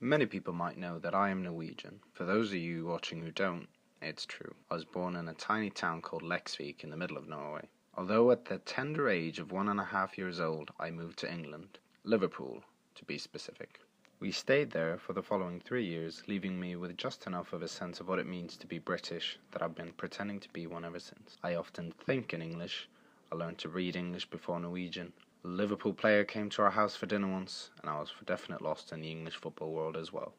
Many people might know that I am Norwegian. For those of you watching who don't, it's true. I was born in a tiny town called Leksvik in the middle of Norway. Although at the tender age of 1.5 years old, I moved to England, Liverpool to be specific. We stayed there for the following 3 years, leaving me with just enough of a sense of what it means to be British that I've been pretending to be one ever since. I often think in English. I learned to read English before Norwegian. A Liverpool player came to our house for dinner once, and I was for definite lost in the English football world as well.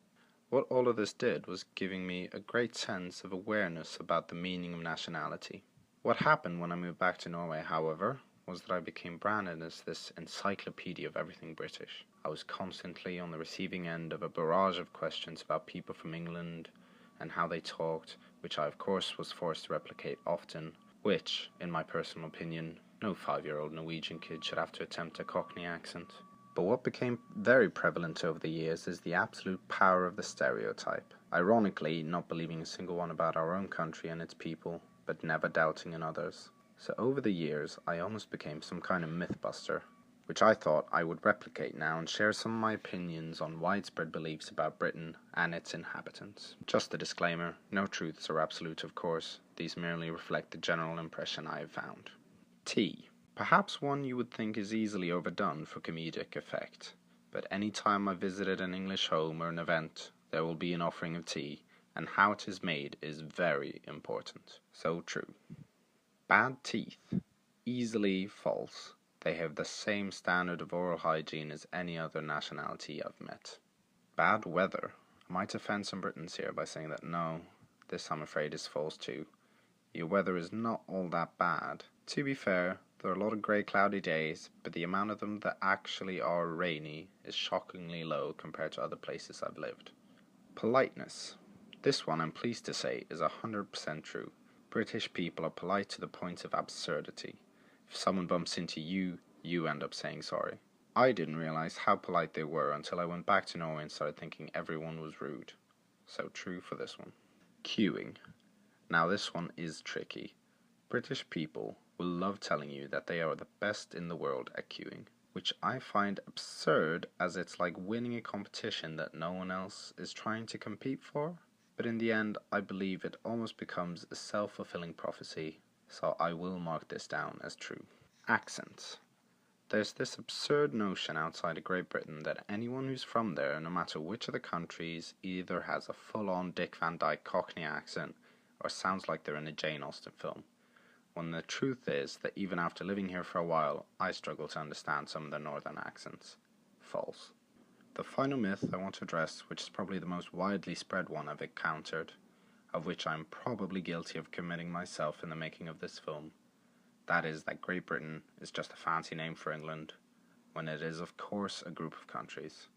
What all of this did was giving me a great sense of awareness about the meaning of nationality. What happened when I moved back to Norway, however, was that I became branded as this encyclopedia of everything British. I was constantly on the receiving end of a barrage of questions about people from England and how they talked, which I of course was forced to replicate often, which, in my personal opinion, no 5-year-old Norwegian kid should have to attempt a Cockney accent. But what became very prevalent over the years is the absolute power of the stereotype. Ironically, not believing a single one about our own country and its people, but never doubting in others. So over the years, I almost became some kind of mythbuster, which I thought I would replicate now and share some of my opinions on widespread beliefs about Britain and its inhabitants. Just a disclaimer, no truths are absolute of course, these merely reflect the general impression I have found. Tea. Perhaps one you would think is easily overdone for comedic effect, but any time I visited an English home or an event, there will be an offering of tea, and how it is made is very important. So true. Bad teeth. Easily false. They have the same standard of oral hygiene as any other nationality I've met. Bad weather. I might offend some Britons here by saying that no, this I'm afraid is false too. Your weather is not all that bad. To be fair, there are a lot of grey cloudy days, but the amount of them that actually are rainy is shockingly low compared to other places I've lived. Politeness. This one I'm pleased to say is 100% true. British people are polite to the point of absurdity. If someone bumps into you, you end up saying sorry. I didn't realize how polite they were until I went back to Norway and started thinking everyone was rude. So true for this one. Queuing. Now this one is tricky. British people will love telling you that they are the best in the world at queuing, which I find absurd as it's like winning a competition that no one else is trying to compete for. But in the end, I believe it almost becomes a self-fulfilling prophecy, so I will mark this down as true. Accents. There's this absurd notion outside of Great Britain that anyone who's from there, no matter which of the countries, either has a full-on Dick Van Dyke Cockney accent or sounds like they're in a Jane Austen film, when the truth is that even after living here for a while, I struggle to understand some of the northern accents. False. The final myth I want to address, which is probably the most widely spread one I've encountered, of which I'm probably guilty of committing myself in the making of this film, that is that Great Britain is just a fancy name for England, when it is of course a group of countries.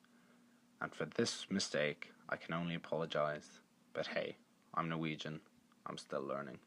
And for this mistake, I can only apologize, but hey, I'm Norwegian, I'm still learning.